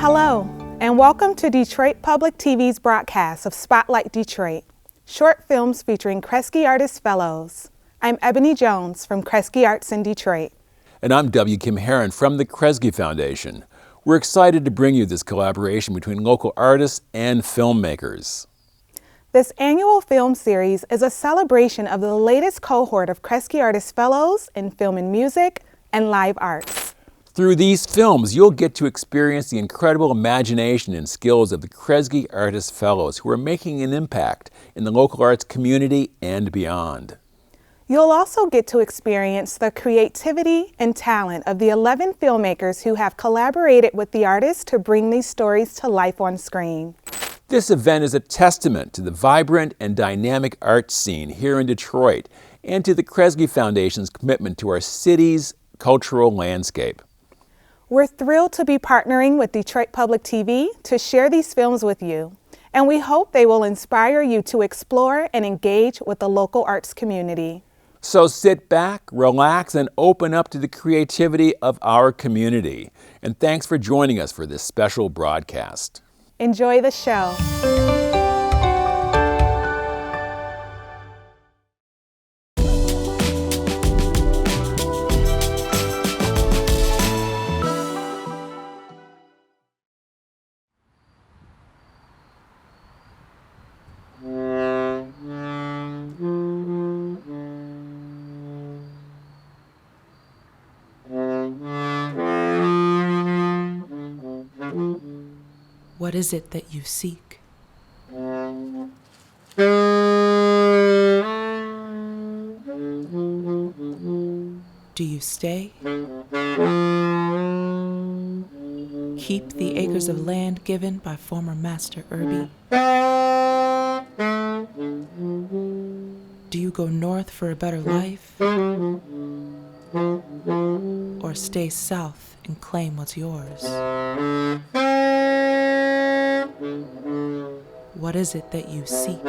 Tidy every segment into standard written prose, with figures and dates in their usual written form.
Hello, and welcome to Detroit Public TV's broadcast of Spotlight Detroit, short films featuring Kresge Artist Fellows. I'm Ebony Jones from Kresge Arts in Detroit. And I'm W. Kim Herron from the Kresge Foundation. We're excited to bring you this collaboration between local artists and filmmakers. This annual film series is a celebration of the latest cohort of Kresge Artist Fellows in film and music and live arts. Through these films, you'll get to experience the incredible imagination and skills of the Kresge Artist Fellows who are making an impact in the local arts community and beyond. You'll also get to experience the creativity and talent of the 11 filmmakers who have collaborated with the artists to bring these stories to life on screen. This event is a testament to the vibrant and dynamic art scene here in Detroit and to the Kresge Foundation's commitment to our city's cultural landscape. We're thrilled to be partnering with Detroit Public TV to share these films with you, and we hope they will inspire you to explore and engage with the local arts community. So sit back, relax, and open up to the creativity of our community. And thanks for joining us for this special broadcast. Enjoy the show. What is it that you seek? Do you stay? Keep the acres of land given by former Master Irby? Do you go north for a better life? Or stay south and claim what's yours? What is it that you seek?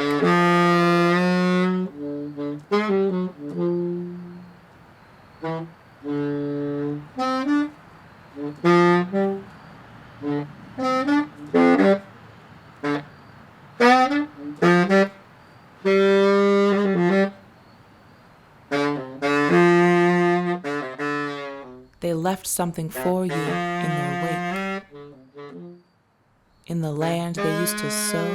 They left something for you in their wake. In the land they used to sow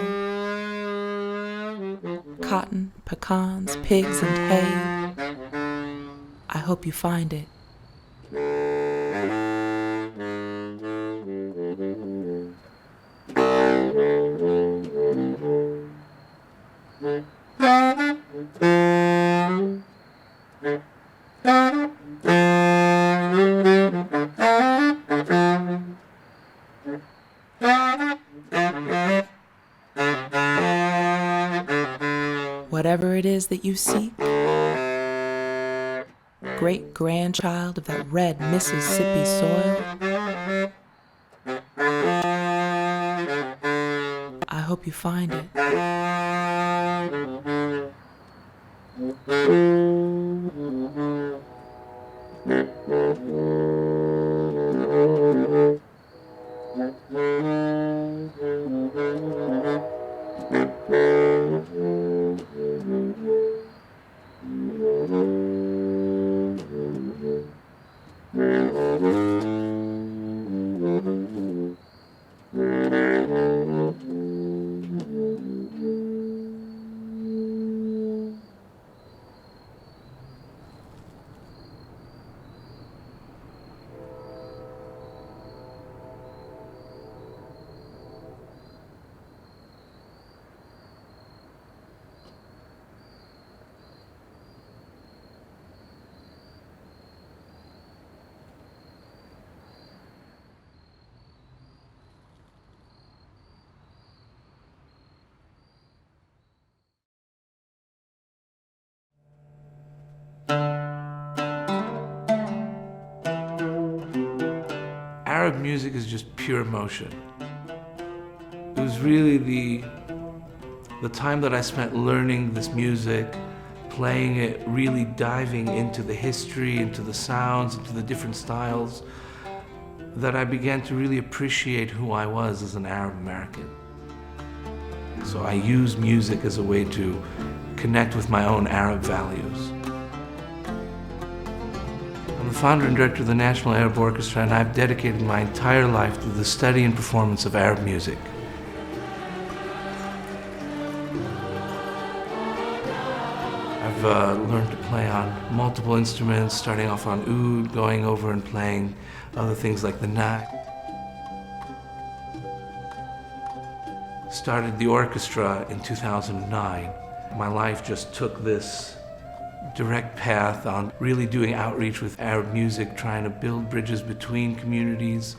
cotton, pecans, pigs, and hay. I hope you find it. Whatever it is that you seek, great-grandchild of that red Mississippi soil, I hope you find it. Arab music is just pure emotion. It was really the time that I spent learning this music, playing it, really diving into the history, into the sounds, into the different styles. that I began to really appreciate who I was as an Arab American. So I use music as a way to connect with my own Arab values. I'm the founder and director of the National Arab Orchestra, and I've dedicated my entire life to the study and performance of Arab music. I've learned to play on multiple instruments, starting off on oud, going over and playing other things like the nag. Started the orchestra in 2009. My life just took this direct path on really doing outreach with Arab music, trying to build bridges between communities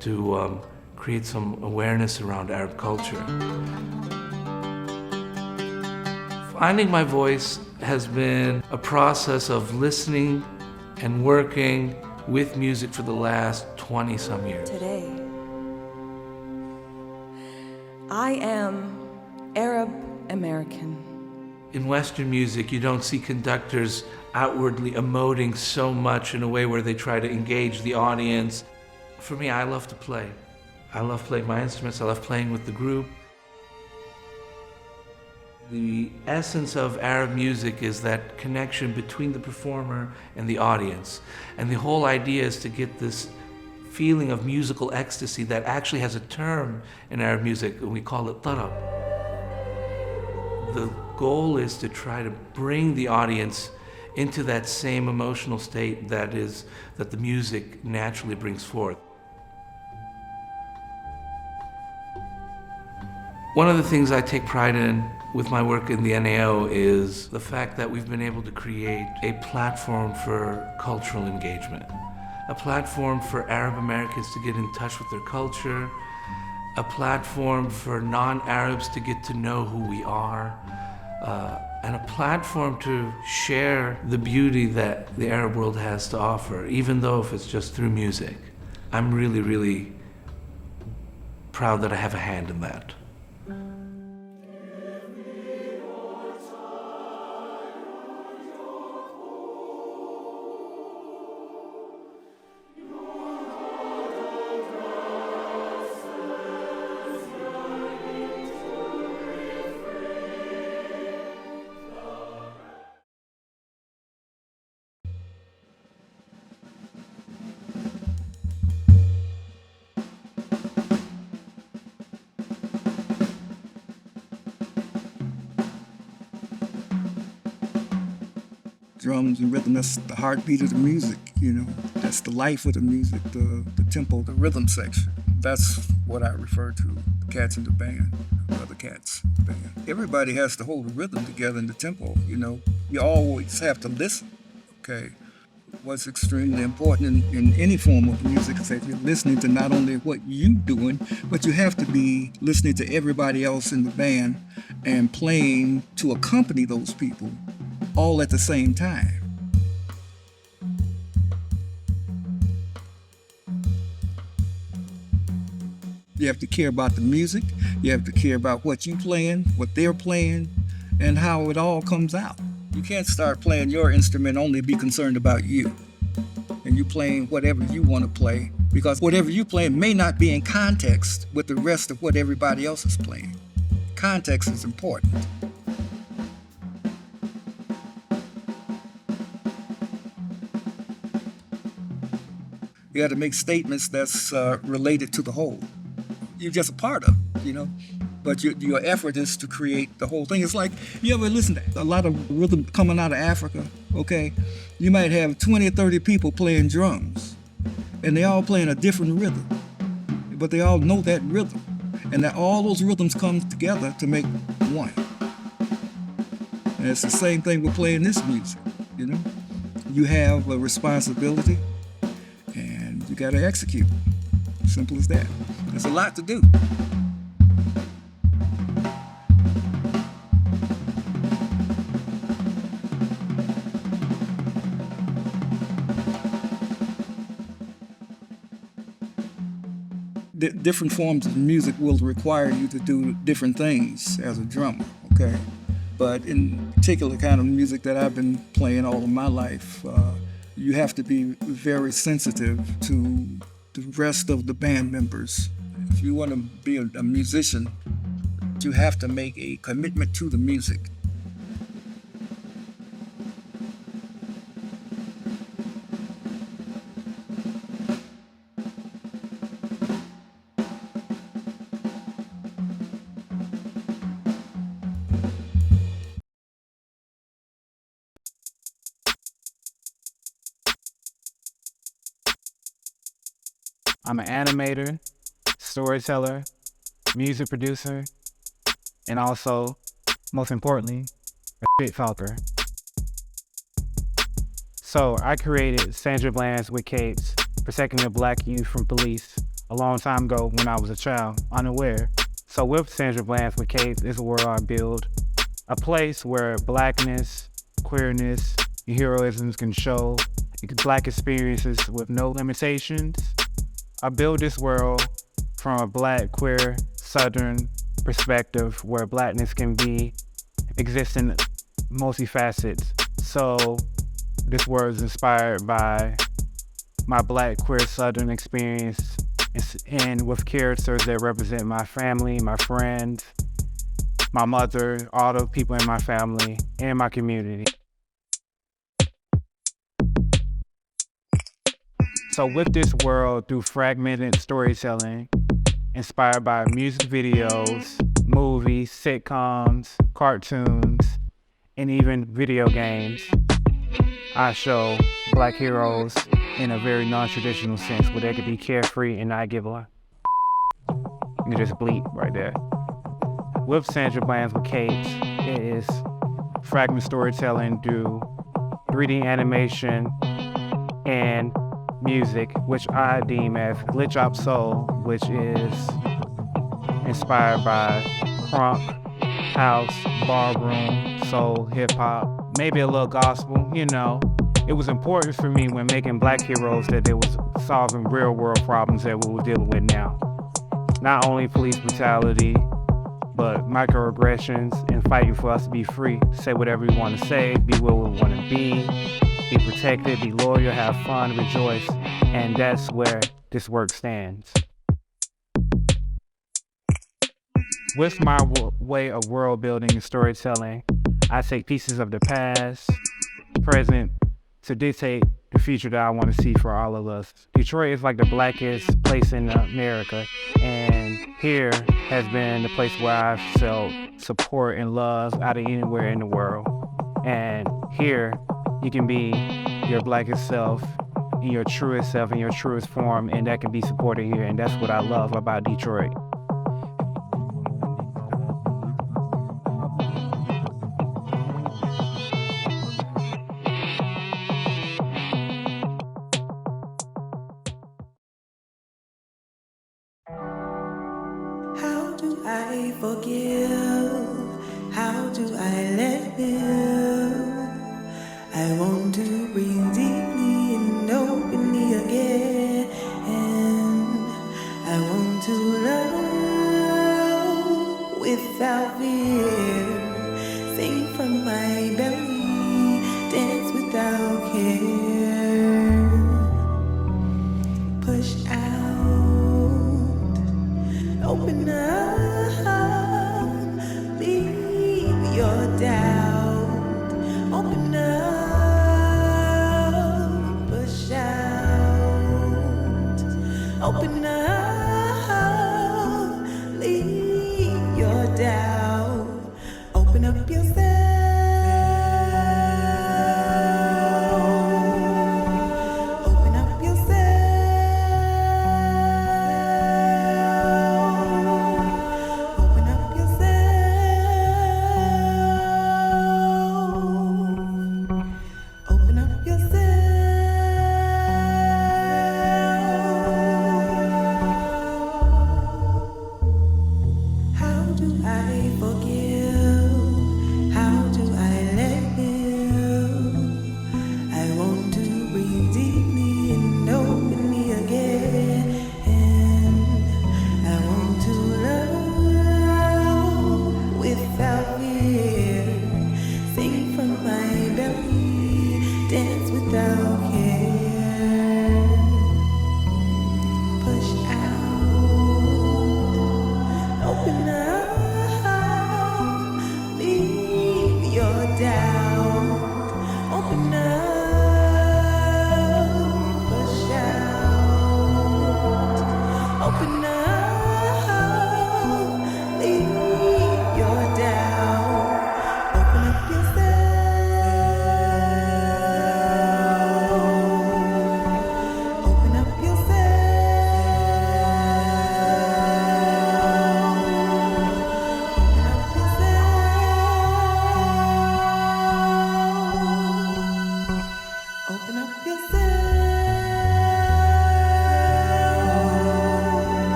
to create some awareness around Arab culture. Finding my voice has been a process of listening and working with music for the last 20-some years. Today, I am Arab American. In Western music, you don't see conductors outwardly emoting so much in a way where they try to engage the audience. For me, I love to play. I love playing my instruments, I love playing with the group. The essence of Arab music is that connection between the performer and the audience. And the whole idea is to get this feeling of musical ecstasy that actually has a term in Arab music, and we call it tarab. The goal is to try to bring the audience into that same emotional state that the music naturally brings forth. One of the things I take pride in with my work in the NAO is the fact that we've been able to create a platform for cultural engagement, a platform for Arab Americans to get in touch with their culture, a platform for non-Arabs to get to know who we are, and a platform to share the beauty that the Arab world has to offer, even though if it's just through music. I'm really, really proud that I have a hand in that. Drums and rhythm, that's the heartbeat of the music, you know. That's the life of the music, the tempo, the rhythm section. That's what I refer to, the cats in the band, the other cats band. Everybody has to hold the rhythm together in the tempo, you know. You always have to listen, okay? What's extremely important in any form of music is that you're listening to not only what you're doing, but you have to be listening to everybody else in the band and playing to accompany those people all at the same time. You have to care about the music, you have to care about what you're playing, what they're playing, and how it all comes out. You can't start playing your instrument only be concerned about you. And you playing whatever you want to play, because whatever you playing may not be in context with the rest of what everybody else is playing. Context is important. You got to make statements that's related to the whole. You're just a part of it, you know? But your effort is to create the whole thing. It's like, you ever listen to a lot of rhythm coming out of Africa, okay? You might have 20 or 30 people playing drums, and they all playing a different rhythm, but they all know that rhythm. And that all those rhythms come together to make one. And it's the same thing with playing this music, you know? You have a responsibility, and you got to execute. Simple as that. There's a lot to do. Different forms of music will require you to do different things as a drummer, okay? But in particular kind of music that I've been playing all of my life, you have to be very sensitive to the rest of the band members. If you want to be a musician, you have to make a commitment to the music. I'm an animator, storyteller, music producer, and also, most importantly, a shit talker. So I created Sandra Bland's with Capes, protecting the black youth from police a long time ago when I was a child, unaware. So with Sandra Bland's with Capes is a world I build, a place where blackness, queerness, and heroisms can show, black experiences with no limitations. I build this world from a black, queer, southern perspective where blackness can exist in multifacets. So this world is inspired by my black, queer, southern experience and with characters that represent my family, my friends, my mother, all the people in my family, and my community. So with this world, through fragmented storytelling, inspired by music videos, movies, sitcoms, cartoons, and even video games, I show black heroes in a very non-traditional sense where they could be carefree and not give a... You can just bleep right there. With Sandra Bland's with Capes, it is fragment storytelling through 3D animation and music, which I deem as Glitch Hop Soul, which is inspired by crunk, house, ballroom, soul, hip hop, maybe a little gospel, you know. It was important for me when making black heroes that they was solving real world problems that we were dealing with now. Not only police brutality, but microaggressions and fighting for us to be free, say whatever we want to say, be what we want to be protected, be loyal, have fun, rejoice, and that's where this work stands. With my way of world building and storytelling, I take pieces of the past, present, to dictate the future that I want to see for all of us. Detroit is like the blackest place in America, and here has been the place where I've felt support and love out of anywhere in the world. And here, you can be your blackest self, in your truest self, in your truest form, and that can be supported here, and that's what I love about Detroit. How do I forgive? How do I let go? I want to breathe deeply and openly again, and I want to love without fear, sing from my belly, dance without care, push out, open up, leave your doubt, open up. Open up, leave your doubt, open up yourself, open up yourself, open up yourself, open up yourself.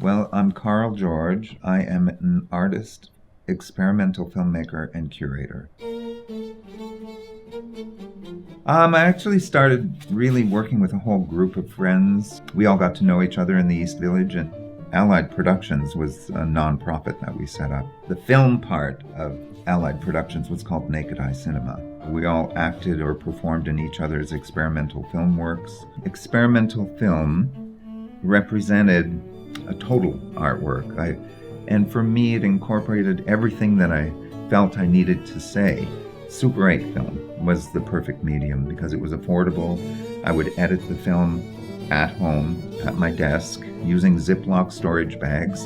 Well, I'm Carl George. I am an artist, experimental filmmaker, and curator. I actually started really working with a whole group of friends. We all got to know each other in the East Village, and Allied Productions was a nonprofit that we set up. The film part of Allied Productions was called Naked Eye Cinema. We all acted or performed in each other's experimental film works. Experimental film represented a total artwork. And for me, it incorporated everything that I felt I needed to say. Super 8 film was the perfect medium because it was affordable. I would edit the film at home, at my desk, using Ziploc storage bags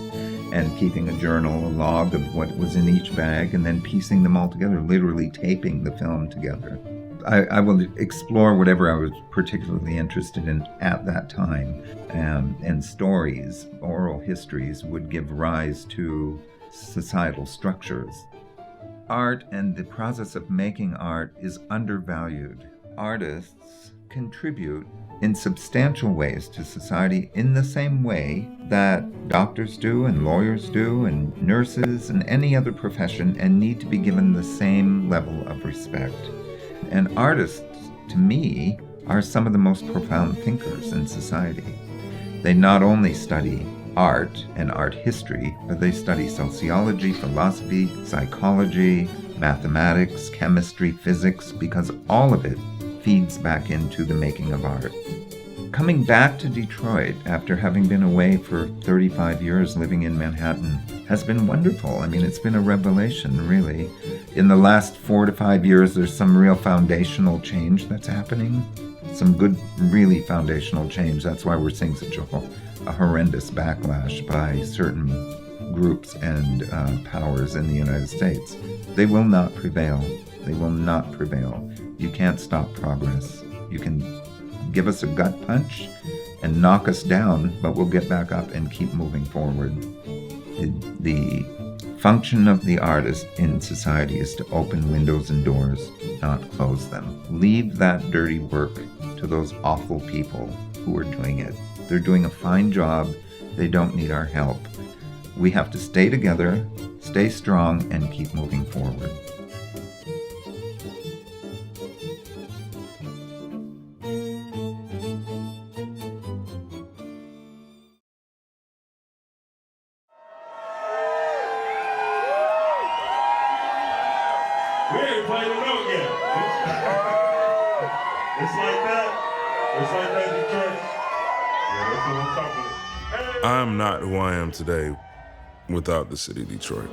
and keeping a journal, a log of what was in each bag, and then piecing them all together, literally taping the film together. I will explore whatever I was particularly interested in at that time. And stories, oral histories, would give rise to societal structures. Art and the process of making art is undervalued. Artists contribute in substantial ways to society in the same way that doctors do and lawyers do and nurses and any other profession, and need to be given the same level of respect. And artists, to me, are some of the most profound thinkers in society. They not only study art and art history, but they study sociology, philosophy, psychology, mathematics, chemistry, physics, because all of it feeds back into the making of art. Coming back to Detroit after having been away for 35 years living in Manhattan has been wonderful. I mean, it's been a revelation, really. In the last 4 to 5 years, there's some real foundational change that's happening. Some good, really foundational change. That's why we're seeing such a horrendous backlash by certain groups and powers in the United States. They will not prevail. They will not prevail. You can't stop progress. You can give us a gut punch and knock us down, but we'll get back up and keep moving forward. The function of the artist in society is to open windows and doors, not close them. Leave that dirty work to those awful people who are doing it. They're doing a fine job. They don't need our help. We have to stay together, stay strong, and keep moving forward. We ain't played a note yet. It's like that. It's like that, Detroit. Yeah, that's what I'm talking about. Hey. I'm not who I am today without the city of Detroit.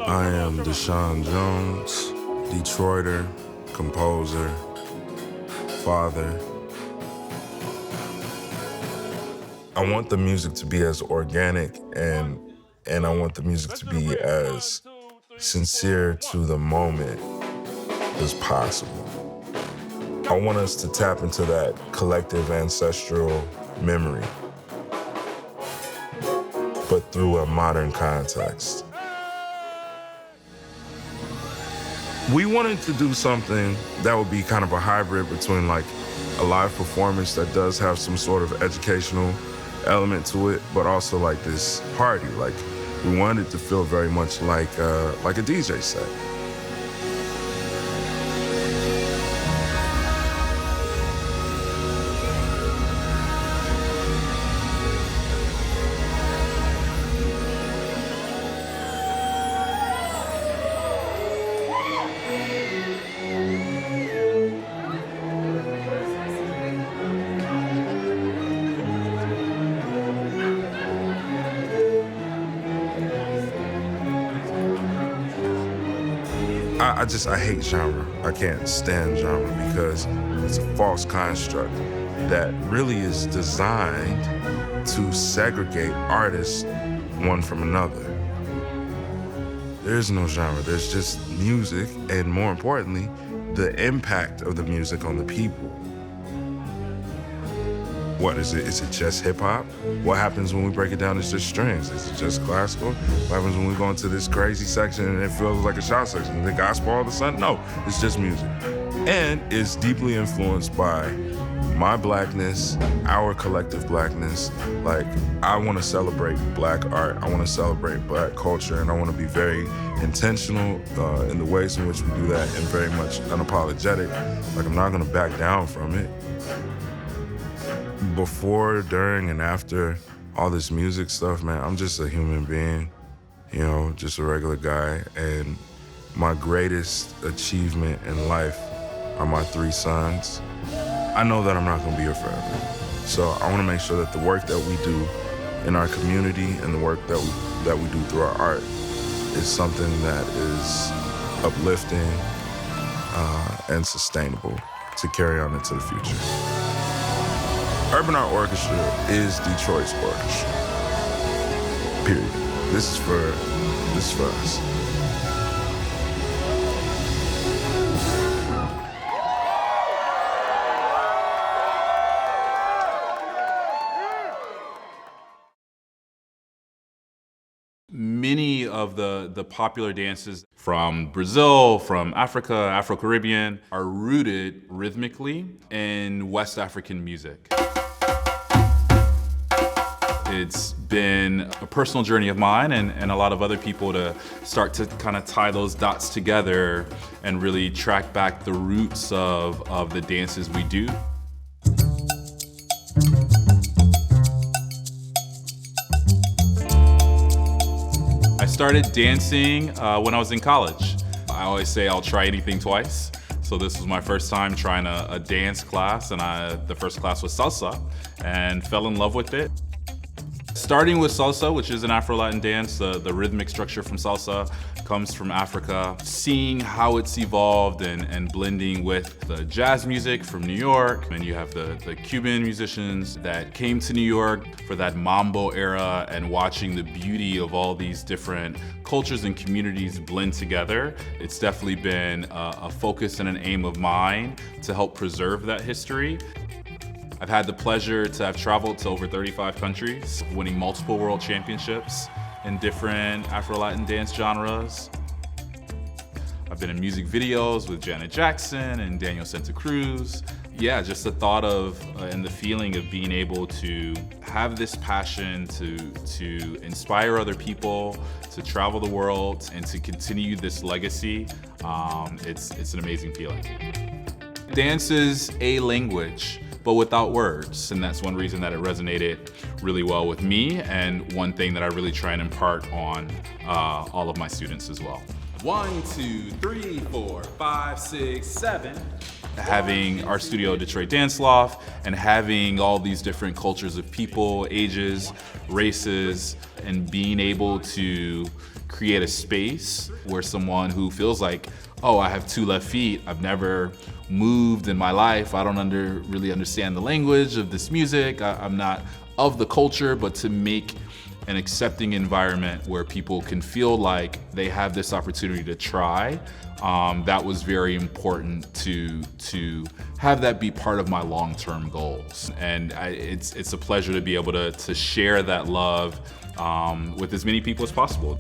I am Deshaun Jones, Detroiter, composer, father. I want the music to be as organic and I want the music to be as sincere to the moment as possible. I want us to tap into that collective ancestral memory, but through a modern context. We wanted to do something that would be kind of a hybrid between like a live performance that does have some sort of educational element to it, but also like this party. Like we wanted it to feel very much like a DJ set. I hate genre. I can't stand genre because it's a false construct that really is designed to segregate artists one from another. There's no genre, there's just music, and more importantly, the impact of the music on the people. What is it? Is it just hip hop? What happens when we break it down? It's just strings. Is it just classical? What happens when we go into this crazy section and it feels like a shout section? Is it gospel all of a sudden? No, it's just music. And it's deeply influenced by my blackness, our collective blackness. Like, I want to celebrate black art, I want to celebrate black culture, and I want to be very intentional in the ways in which we do that, and very much unapologetic. Like, I'm not going to back down from it. Before, during, and after all this music stuff, man, I'm just a human being, you know, just a regular guy. And my greatest achievement in life are my 3 sons. I know that I'm not gonna be here forever. So I wanna make sure that the work that we do in our community and the work that we do through our art is something that is uplifting and sustainable to carry on into the future. Urban Art Orchestra is Detroit's orchestra. Period. This is for us. Many of the popular dances from Brazil, from Africa, Afro-Caribbean, are rooted rhythmically in West African music. It's been a personal journey of mine and a lot of other people to start to kind of tie those dots together and really track back the roots of the dances we do. I started dancing when I was in college. I always say I'll try anything twice. So this was my first time trying a dance class, and the first class was salsa, and fell in love with it. Starting with salsa, which is an Afro-Latin dance, the rhythmic structure from salsa comes from Africa. Seeing how it's evolved and blending with the jazz music from New York, and you have the Cuban musicians that came to New York for that mambo era, and watching the beauty of all these different cultures and communities blend together. It's definitely been a focus and an aim of mine to help preserve that history. I've had the pleasure to have traveled to over 35 countries, winning multiple world championships in different Afro-Latin dance genres. I've been in music videos with Janet Jackson and Daniel Santa Cruz. Yeah, just the thought of and the feeling of being able to have this passion to inspire other people, to travel the world, and to continue this legacy, it's an amazing feeling. Dance is a language, but without words. And that's one reason that it resonated really well with me, and one thing that I really try and impart on all of my students as well. 1, 2, 3, 4, 5, 6, 7. Having our studio, Detroit Dance Loft, and having all these different cultures of people, ages, races, and being able to create a space where someone who feels like, oh, I have 2 left feet, I've never moved in my life, I don't really understand the language of this music, I'm not of the culture, but to make an accepting environment where people can feel like they have this opportunity to try, that was very important to have that be part of my long-term goals. And it's a pleasure to be able to share that love with as many people as possible.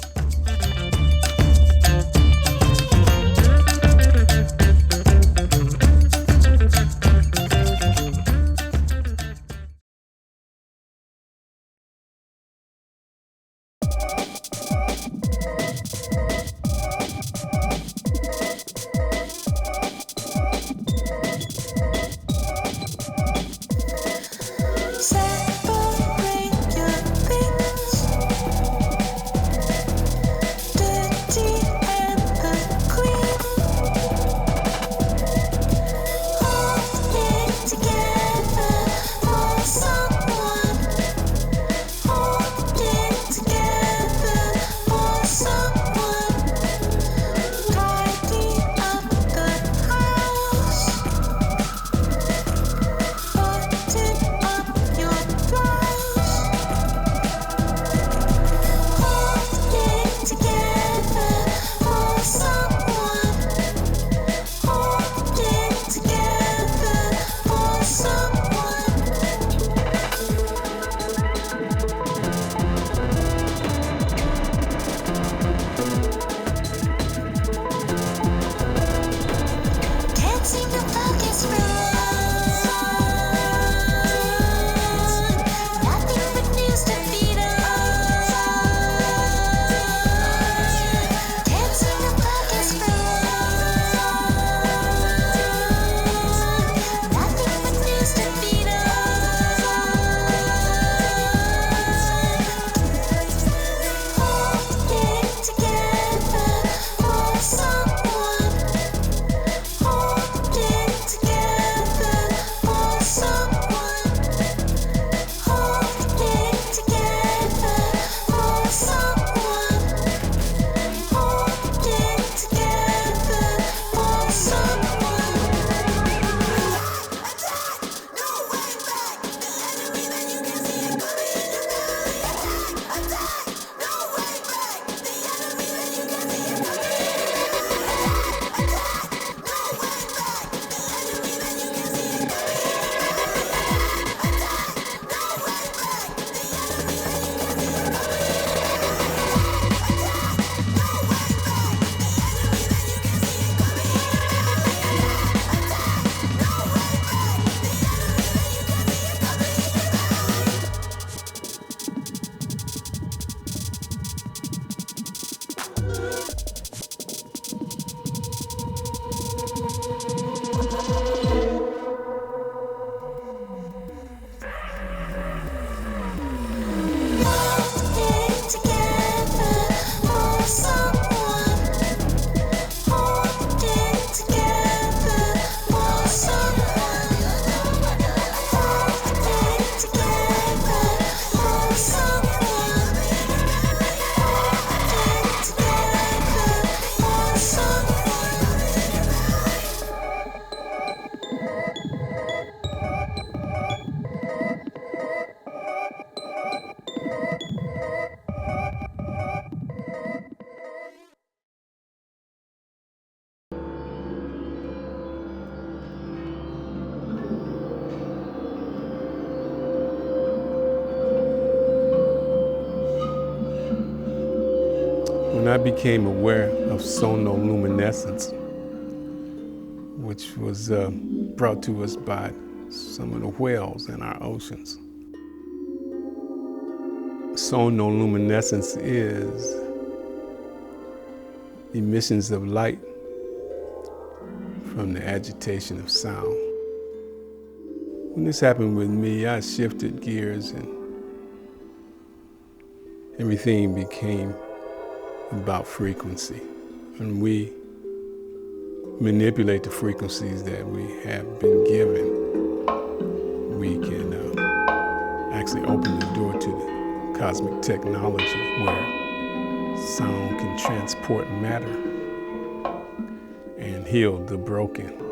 When I became aware of sonoluminescence, which was brought to us by some of the whales in our oceans. Sonoluminescence is emissions of light from the agitation of sound. When this happened with me, I shifted gears and everything became about frequency. And we manipulate the frequencies that we have been given. We can actually open the door to the cosmic technology where sound can transport matter and heal the broken.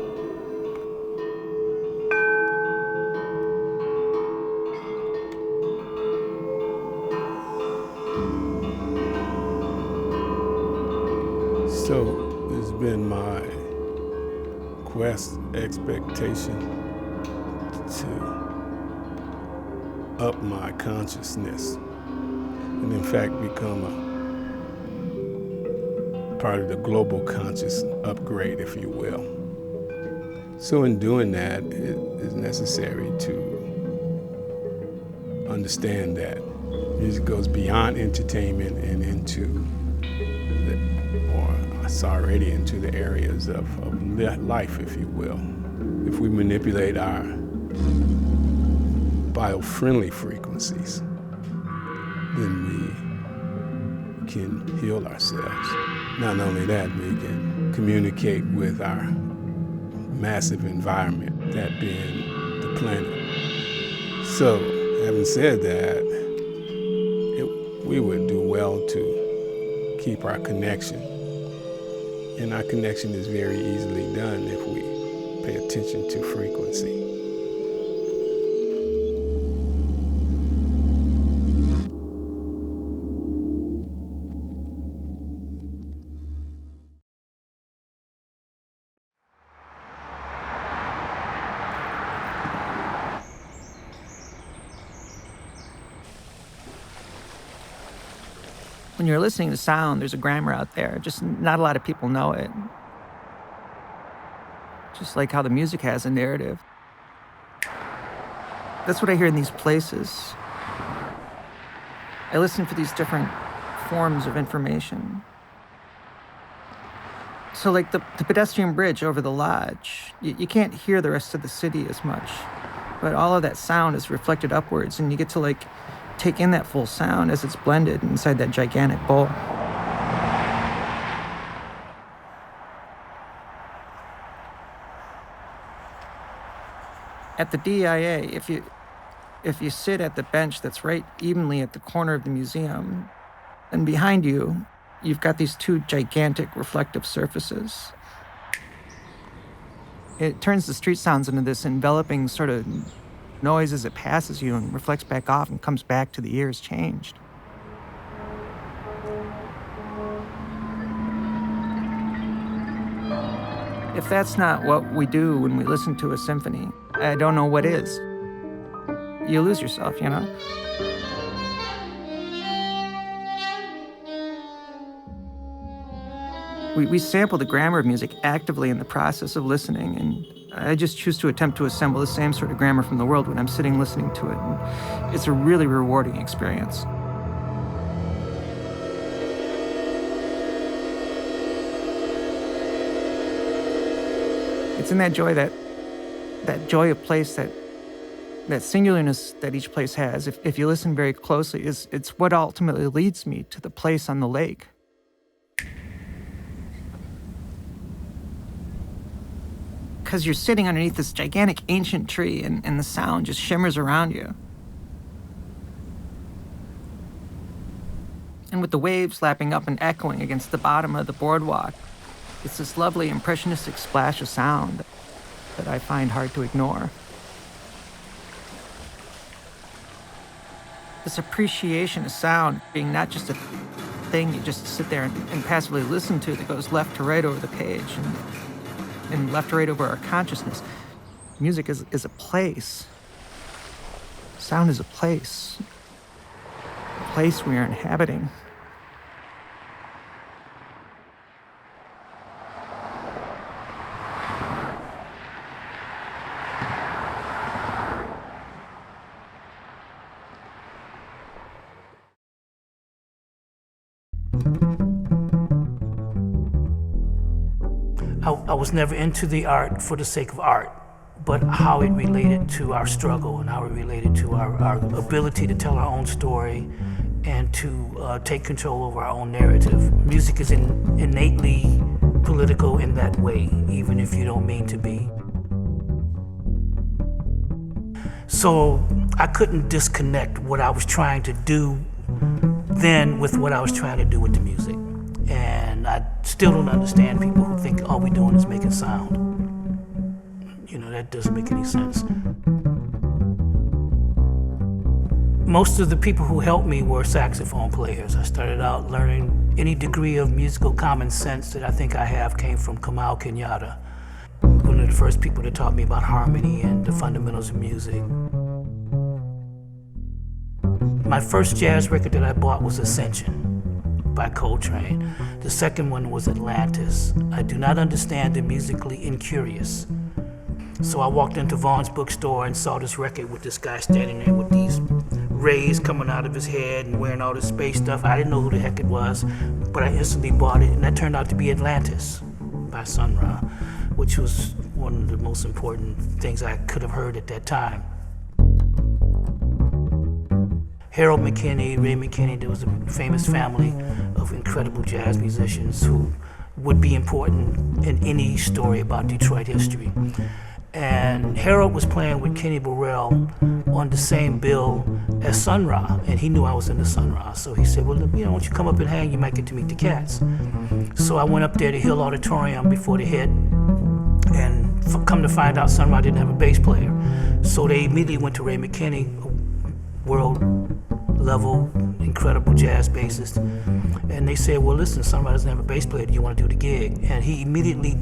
So it's been my quest, expectation to up my consciousness and in fact become a part of the global conscious upgrade, if you will. So in doing that, it is necessary to understand that music goes beyond entertainment and into it's already into the areas of life, if you will. If we manipulate our bio-friendly frequencies, then we can heal ourselves. Not only that, we can communicate with our massive environment, that being the planet. So, having said that, we would do well to keep our connection. And our connection is very easily done if we pay attention to frequency. When you're listening to sound, there's a grammar out there. Just not a lot of people know it. Just like how the music has a narrative. That's what I hear in these places. I listen for these different forms of information. So like the pedestrian bridge over the lodge, you can't hear the rest of the city as much, but all of that sound is reflected upwards and you get to like take in that full sound as it's blended inside that gigantic bowl. At the DIA, if you sit at the bench that's right evenly at the corner of the museum, and behind you, you've got these two gigantic reflective surfaces. It turns the street sounds into this enveloping sort of noise as it passes you and reflects back off and comes back to the ears changed. If that's not what we do when we listen to a symphony, I don't know what is. You lose yourself, you know? We sample the grammar of music actively in the process of listening, and I just choose to attempt to assemble the same sort of grammar from the world when I'm sitting listening to it. And it's a really rewarding experience. It's in that joy, that joy of place, that singularness that each place has, if you listen very closely, it's what ultimately leads me to the place on the lake. Because you're sitting underneath this gigantic ancient tree and the sound just shimmers around you. And with the waves lapping up and echoing against the bottom of the boardwalk, it's this lovely impressionistic splash of sound that I find hard to ignore. This appreciation of sound being not just a thing you just sit there and passively listen to that goes left to right over the page and left to right over our consciousness. Music is a place. Sound is a place we are inhabiting. I was never into the art for the sake of art, but how it related to our struggle and how it related to our ability to tell our own story and to take control over our own narrative. Music is innately political in that way, even if you don't mean to be. So I couldn't disconnect what I was trying to do then with what I was trying to do with the music. And I still don't understand people who think all we're doing is making sound. You know, that doesn't make any sense. Most of the people who helped me were saxophone players. I started out learning any degree of musical common sense that I think I have came from Kamau Kenyatta, one of the first people that taught me about harmony and the fundamentals of music. My first jazz record that I bought was Ascension by Coltrane. The second one was Atlantis. I do not understand the musically incurious. So I walked into Vaughn's bookstore and saw this record with this guy standing there with these rays coming out of his head and wearing all this space stuff. I didn't know who the heck it was, but I instantly bought it, and that turned out to be Atlantis by Sun Ra, which was one of the most important things I could have heard at that time. Harold McKinney, Ray McKinney, there was a famous family of incredible jazz musicians who would be important in any story about Detroit history. And Harold was playing with Kenny Burrell on the same bill as Sun Ra, and he knew I was into Sun Ra. So he said, well, you know, why don't you come up and hang, you might get to meet the cats. So I went up there to Hill Auditorium before the hit, and come to find out Sun Ra didn't have a bass player. So they immediately went to Ray McKinney, a world-level, incredible jazz bassist, and they said, well, listen, Sun Ra doesn't have a bass player, do you want to do the gig? And he immediately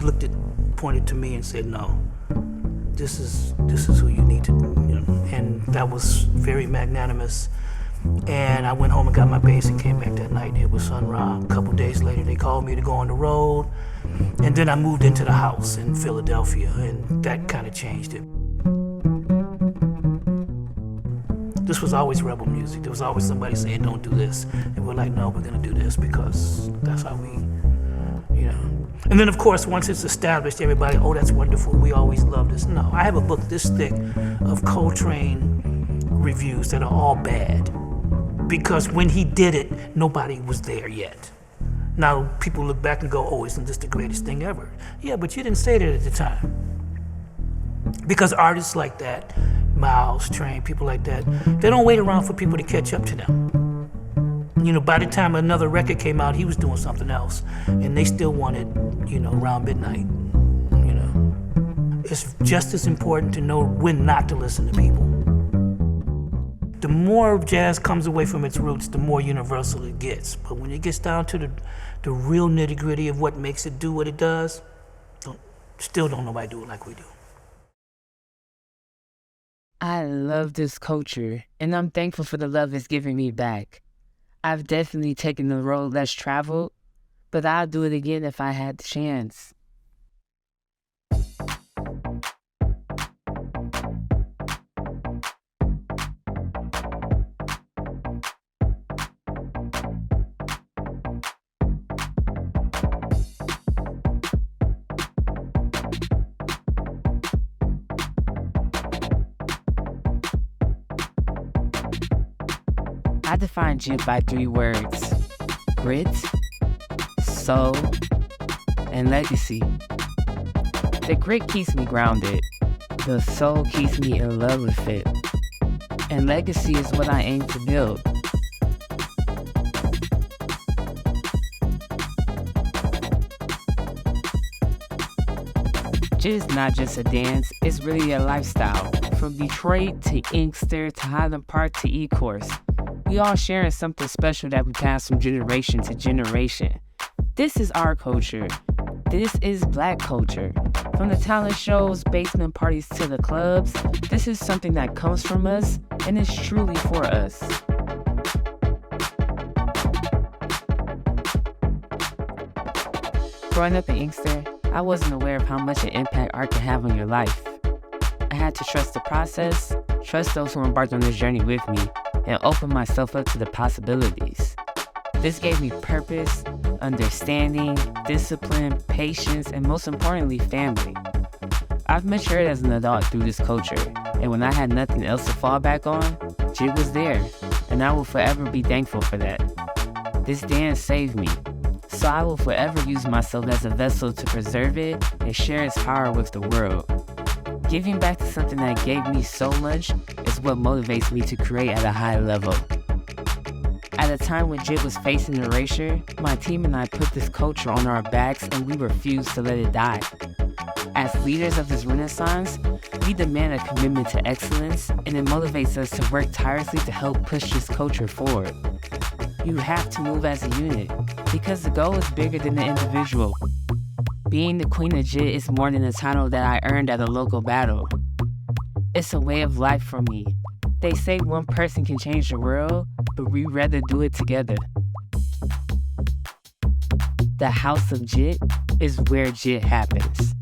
pointed to me and said, no. This is who you need to, you know, and that was very magnanimous. And I went home and got my bass and came back that night, and it was Sun Ra. A couple days later, they called me to go on the road, and then I moved into the house in Philadelphia, and that kind of changed it. This was always rebel music. There was always somebody saying, don't do this. And we're like, no, we're gonna do this because that's how we, you know. And then, of course, once it's established, everybody, oh, that's wonderful, we always love this. No, I have a book this thick of Coltrane reviews that are all bad. Because when he did it, nobody was there yet. Now, people look back and go, oh, isn't this the greatest thing ever? Yeah, but you didn't say that at the time. Because artists like that, Miles, Train, people like that, they don't wait around for people to catch up to them. You know, by the time another record came out, he was doing something else. And they still wanted, you know, around midnight, you know. It's just as important to know when not to listen to people. The more jazz comes away from its roots, the more universal it gets. But when it gets down to the real nitty-gritty of what makes it do what it does, still don't nobody do it like we do. I love this culture, and I'm thankful for the love it's giving me back. I've definitely taken the road less traveled, but I'll do it again if I had the chance. I define JIT by 3 words: grit, soul, and legacy. The grit keeps me grounded, the soul keeps me in love with it, and legacy is what I aim to build. JIT is not just a dance, it's really a lifestyle. From Detroit to Inkster to Highland Park to E-Course. We all sharing something special that we pass from generation to generation. This is our culture. This is Black culture. From the talent shows, basement parties to the clubs, this is something that comes from us and is truly for us. Growing up in Inkster, I wasn't aware of how much an impact art can have on your life. I had to trust the process, trust those who embarked on this journey with me, and open myself up to the possibilities. This gave me purpose, understanding, discipline, patience, and most importantly, family. I've matured as an adult through this culture, and when I had nothing else to fall back on, JIT was there, and I will forever be thankful for that. This dance saved me, so I will forever use myself as a vessel to preserve it and share its power with the world. Giving back to something that gave me so much is what motivates me to create at a high level. At a time when JIT was facing erasure, my team and I put this culture on our backs and we refused to let it die. As leaders of this renaissance, we demand a commitment to excellence, and it motivates us to work tirelessly to help push this culture forward. You have to move as a unit, because the goal is bigger than the individual. Being the Queen of JIT is more than a title that I earned at a local battle. It's a way of life for me. They say one person can change the world, but we'd rather do it together. The House of JIT is where JIT happens.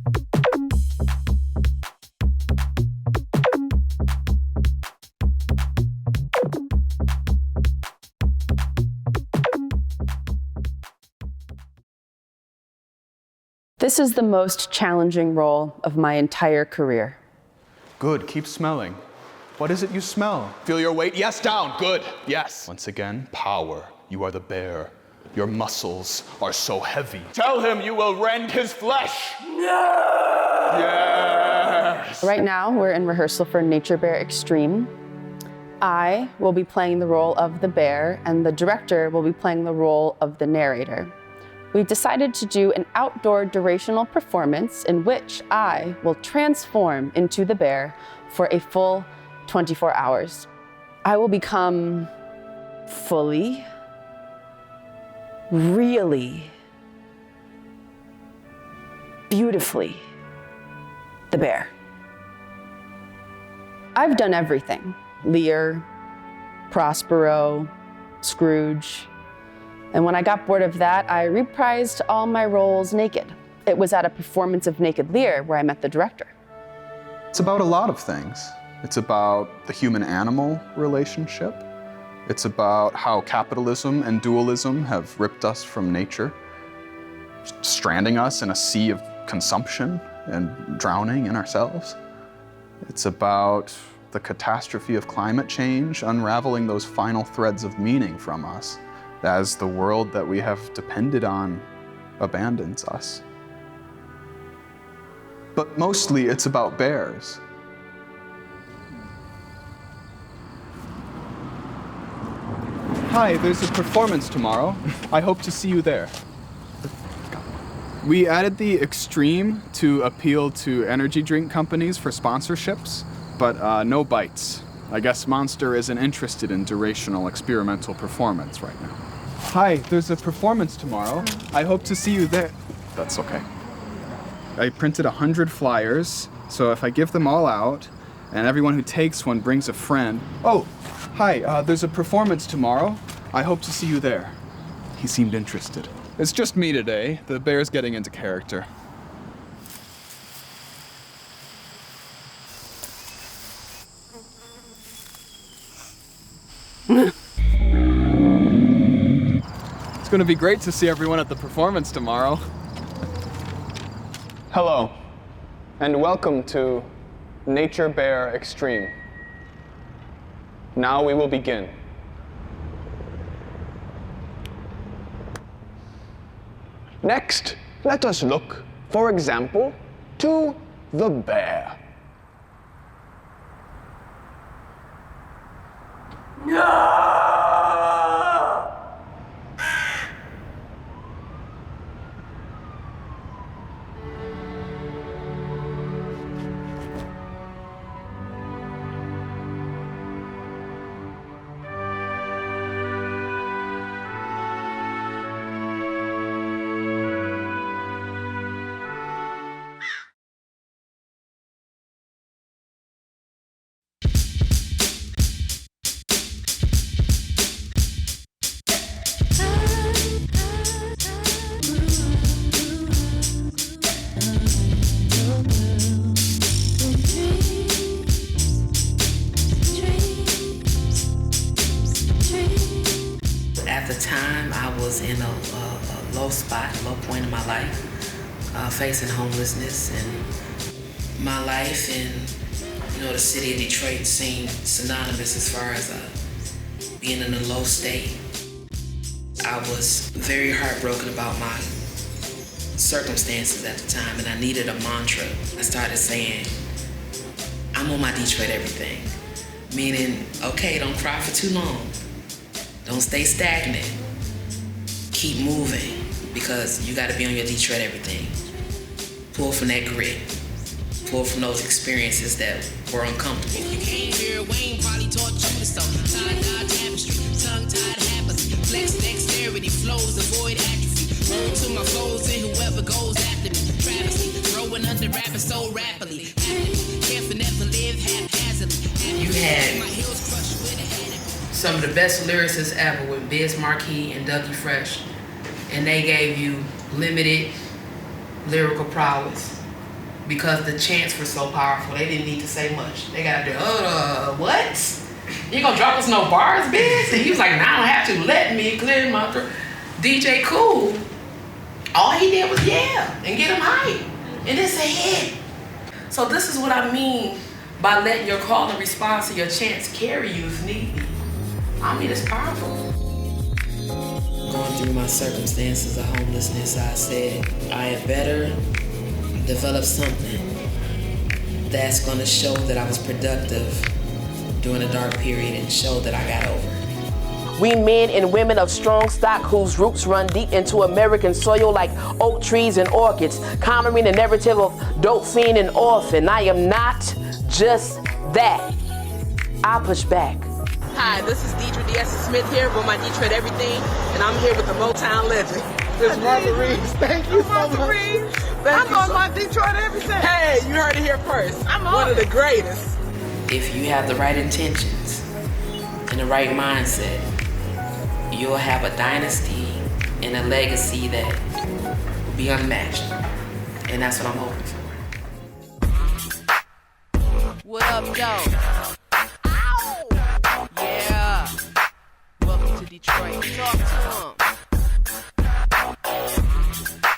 This is the most challenging role of my entire career. Good, keep smelling. What is it you smell? Feel your weight, yes, down, good, yes. Once again, power, you are the bear. Your muscles are so heavy. Tell him you will rend his flesh. Yeah! Yes! Right now, we're in rehearsal for Nature Bear Extreme. I will be playing the role of the bear, and the director will be playing the role of the narrator. We've decided to do an outdoor durational performance in which I will transform into the bear for a full 24 hours. I will become fully, really, beautifully the bear. I've done everything. Lear, Prospero, Scrooge. And when I got bored of that, I reprised all my roles naked. It was at a performance of Naked Lear where I met the director. It's about a lot of things. It's about the human-animal relationship. It's about how capitalism and dualism have ripped us from nature, stranding us in a sea of consumption and drowning in ourselves. It's about the catastrophe of climate change unraveling those final threads of meaning from us as the world that we have depended on abandons us. But mostly it's about bears. Hi, there's a performance tomorrow. I hope to see you there. We added the extreme to appeal to energy drink companies for sponsorships, but no bites. I guess Monster isn't interested in durational experimental performance right now. Hi, there's a performance tomorrow. I hope to see you there. That's okay. I printed 100 flyers, so if I give them all out, and everyone who takes one brings a friend. Oh, hi, there's a performance tomorrow. I hope to see you there. He seemed interested. It's just me today. The bear's getting into character. It's going to be great to see everyone at the performance tomorrow. Hello, and welcome to Nature Bear Extreme. Now we will begin. Next, let us look, for example, to the bear. a low spot, a low point in my life, facing homelessness, and my life in the city of Detroit seemed synonymous as far as being in a low state. I was very heartbroken about my circumstances at the time, and I needed a mantra. I started saying, I'm on my Detroit everything. Meaning, okay, don't cry for too long. Don't stay stagnant. Keep moving, because you gotta be on your Detroit everything. Pull from that grit. Pull from those experiences that were uncomfortable. If you came here, Wayne probably taught you the song. Tie-dye tapestry, tongue-tied happily. Flex dexterity, flows, avoid atrophy. Roll to my foes and whoever goes after me. Travesty, throwing under rappers so rapidly. Careful, never live haphazardly. You had some of the best lyricists ever with Biz Marquis and Dougie Fresh, and they gave you limited lyrical prowess because the chants were so powerful. They didn't need to say much. They gotta do, what? You gonna drop us no bars, Biz? And he was like, nah, I don't have to. Let me clear my throat. DJ Cool, all he did was yell and get him hype, and it's a hit. So this is what I mean by letting your call and response to your chants carry you if need be. I mean, it's powerful. Going through my circumstances of homelessness, I said, I had better develop something that's gonna show that I was productive during a dark period and show that I got over it. We men and women of strong stock whose roots run deep into American soil like oak trees and orchids, countering the narrative of dope fiend and orphan. I am not just that. I push back. Hi, this is Deidre D.S. Smith here with my Detroit Everything, and I'm here with the Motown legend. This is Marguerite. Thank you so much. I'm on my Detroit Everything. Hey, you heard it here first. I'm one of the greatest. If you have the right intentions and the right mindset, you'll have a dynasty and a legacy that will be unmatched. And that's what I'm hoping for. What up, yo? Yeah. Welcome to Detroit. Talk to him.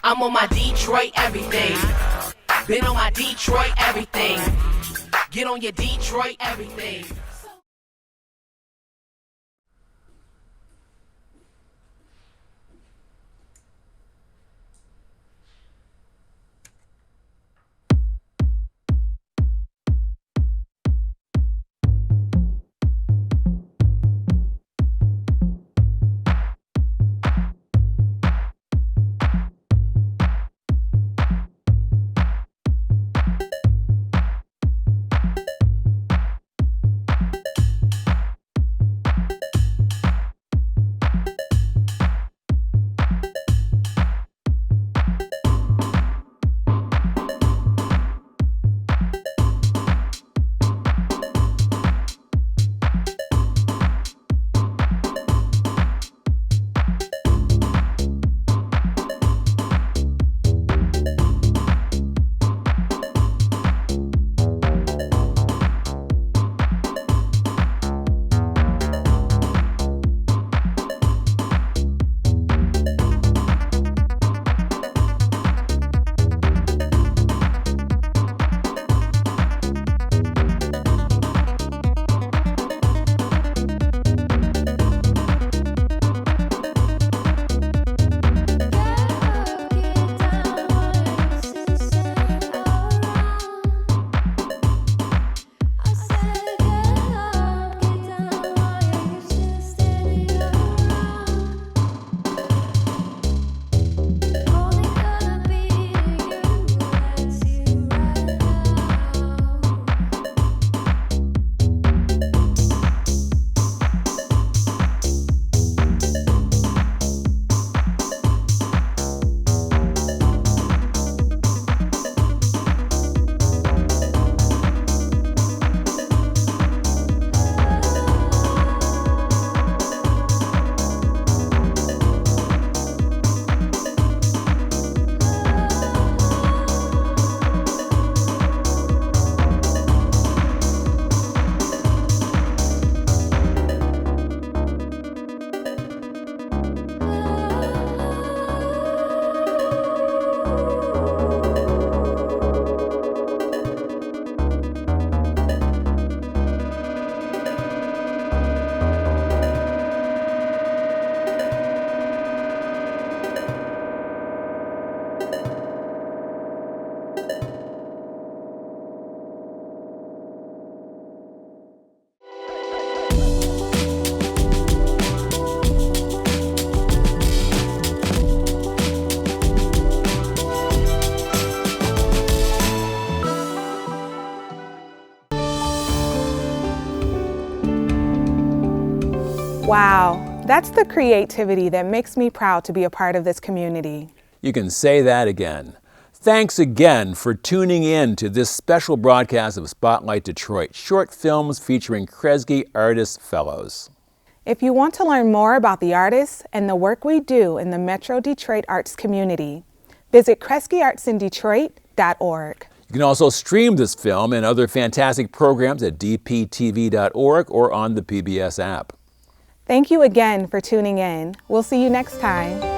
I'm on my Detroit everything. Been on my Detroit everything. Get on your Detroit everything. Wow, that's the creativity that makes me proud to be a part of this community. You can say that again. Thanks again for tuning in to this special broadcast of Spotlight Detroit, short films featuring Kresge Artist Fellows. If you want to learn more about the artists and the work we do in the Metro Detroit arts community, visit KresgeArtsInDetroit.org. You can also stream this film and other fantastic programs at dptv.org or on the PBS app. Thank you again for tuning in. We'll see you next time.